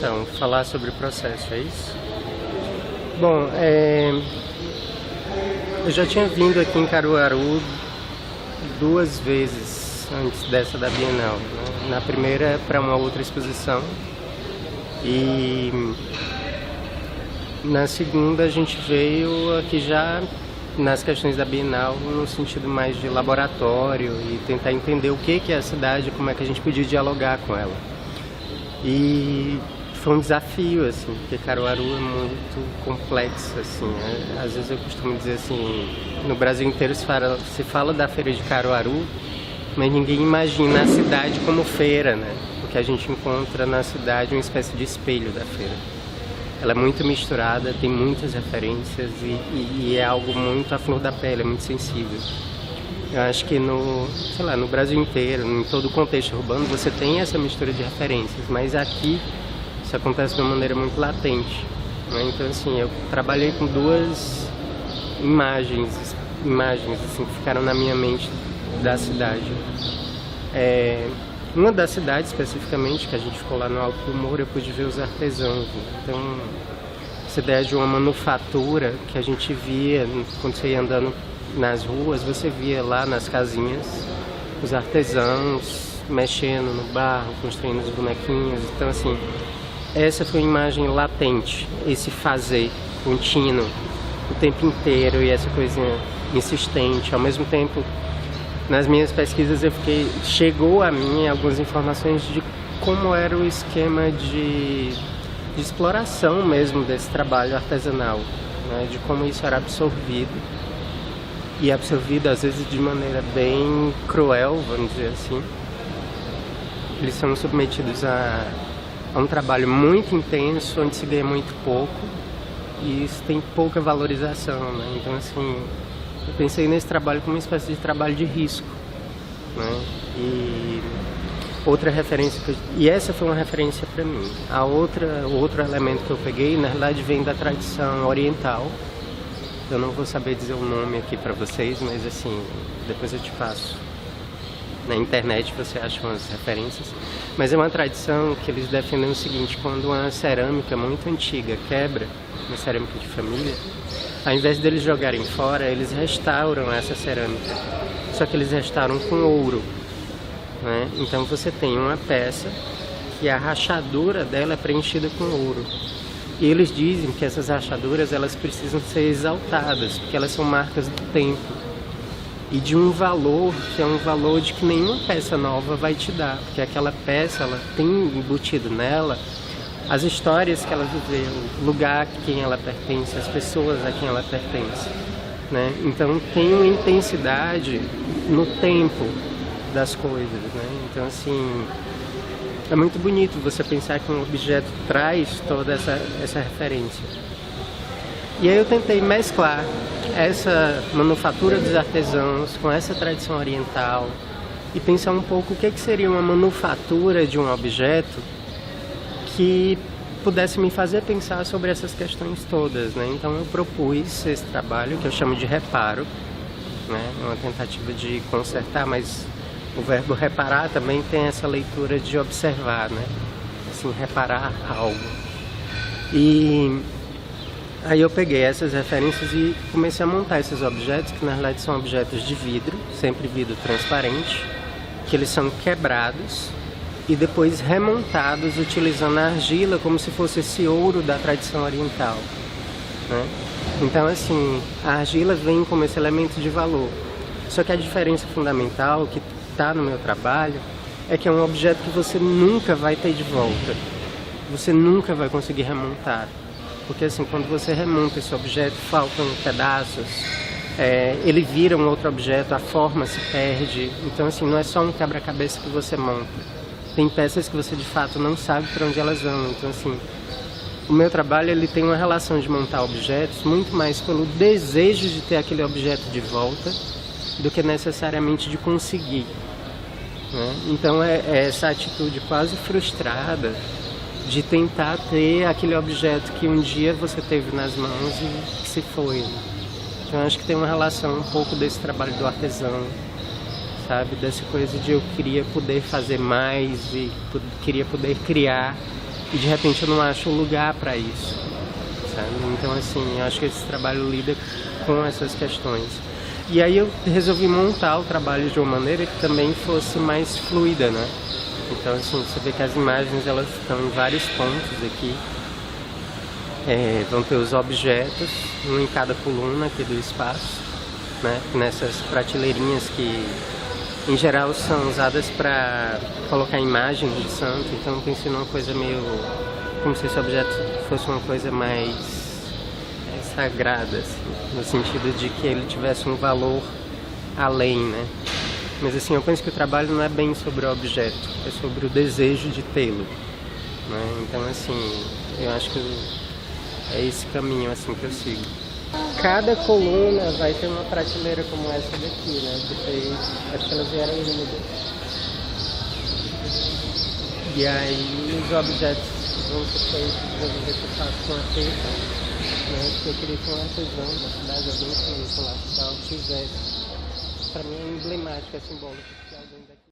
Então, falar sobre o processo, é isso? Bom, eu já tinha vindo aqui em Caruaru 2 vezes antes dessa da Bienal, né? Na primeira para uma outra exposição e na segunda a gente veio aqui já nas questões da Bienal no sentido mais de laboratório e tentar entender o que é a cidade, como é que a gente podia dialogar com ela. E foi um desafio, assim, porque Caruaru é muito complexo, assim, né? Às vezes eu costumo dizer assim, no Brasil inteiro se fala da Feira de Caruaru, mas ninguém imagina a cidade como feira, né? Porque a gente encontra na cidade uma espécie de espelho da feira. Ela é muito misturada, tem muitas referências e é algo muito à flor da pele, é muito sensível. Eu acho que no Brasil inteiro, em todo o contexto urbano, você tem essa mistura de referências, mas aqui isso acontece de uma maneira muito latente, né? Então, assim, eu trabalhei com 2 imagens assim, que ficaram na minha mente da cidade. Uma da cidade, especificamente, que a gente ficou lá no Alto do Mouro, eu pude ver os artesãos. Então, essa ideia de uma manufatura que a gente via quando você ia andando nas ruas, você via lá nas casinhas os artesãos mexendo no barro, construindo os bonequinhos. Então, assim, essa foi uma imagem latente, esse fazer contínuo o tempo inteiro e essa coisinha insistente. Ao mesmo tempo, nas minhas pesquisas chegou a mim algumas informações de como era o esquema de exploração mesmo desse trabalho artesanal, né? De como isso era absorvido às vezes de maneira bem cruel, vamos dizer assim. Eles são submetidos a um trabalho muito intenso, onde se ganha muito pouco, e isso tem pouca valorização, né? Então, assim, eu pensei nesse trabalho como uma espécie de trabalho de risco, né? E outra referência, e essa foi uma referência para mim. O outro elemento que eu peguei, na verdade, vem da tradição oriental. Eu não vou saber dizer o nome aqui para vocês, mas assim, depois eu te passo. Na internet você acha umas referências. Mas é uma tradição que eles defendem o seguinte: quando uma cerâmica muito antiga quebra, uma cerâmica de família, ao invés deles jogarem fora, eles restauram essa cerâmica. Só que eles restauram com ouro, né? Então você tem uma peça que a rachadura dela é preenchida com ouro. E eles dizem que essas rachaduras elas precisam ser exaltadas, porque elas são marcas do tempo e de um valor que é um valor de que nenhuma peça nova vai te dar, porque aquela peça ela tem embutido nela as histórias que ela viveu, o lugar a quem ela pertence, as pessoas a quem ela pertence, né? Então tem uma intensidade no tempo das coisas, né? Então, assim, é muito bonito você pensar que um objeto traz toda essa referência. E aí eu tentei mesclar essa manufatura dos artesãos com essa tradição oriental e pensar um pouco o que seria uma manufatura de um objeto que pudesse me fazer pensar sobre essas questões todas, né? Então eu propus esse trabalho que eu chamo de reparo, né? Uma tentativa de consertar, mas o verbo reparar também tem essa leitura de observar, né? Assim, reparar algo. E aí eu peguei essas referências e comecei a montar esses objetos, que na verdade são objetos de vidro, sempre vidro transparente, que eles são quebrados e depois remontados utilizando a argila como se fosse esse ouro da tradição oriental, né? Então, assim, a argila vem como esse elemento de valor. Só que a diferença fundamental que está no meu trabalho é que é um objeto que você nunca vai ter de volta. Você nunca vai conseguir remontar. Porque, assim, quando você remonta esse objeto, faltam pedaços, ele vira um outro objeto, a forma se perde. Então, assim, não é só um quebra-cabeça que você monta. Tem peças que você, de fato, não sabe para onde elas vão. Então, assim, o meu trabalho ele tem uma relação de montar objetos muito mais pelo desejo de ter aquele objeto de volta do que necessariamente de conseguir, né? Então é essa atitude quase frustrada de tentar ter aquele objeto que um dia você teve nas mãos e que se foi, né? Então acho que tem uma relação um pouco desse trabalho do artesão, sabe? Dessa coisa de eu queria poder fazer mais e queria poder criar e de repente eu não acho lugar para isso, sabe? Então assim, eu acho que esse trabalho lida com essas questões. E aí eu resolvi montar o trabalho de uma maneira que também fosse mais fluida, né? Então assim, você vê que as imagens elas estão em vários pontos aqui. Vão ter os objetos, um em cada coluna aqui do espaço, né? Nessas prateleirinhas que em geral são usadas para colocar imagens de santo, então eu pensei numa coisa meio como se esse objeto fosse uma coisa mais sagrada, assim, no sentido de que ele tivesse um valor além, né? Mas assim, eu penso que o trabalho não é bem sobre o objeto, é sobre o desejo de tê-lo, né? Então assim, eu acho que é esse caminho assim que eu sigo. Cada coluna vai ter uma prateleira como essa daqui, né? Acho que elas vieram úmidas. E aí os objetos vão ser feitos, vou ver se eu faço com a fita, né? Porque eu queria que um artesão da cidade, alguém que lá fizesse. Pra mim é emblemático, é simbólico, porque alguém daqui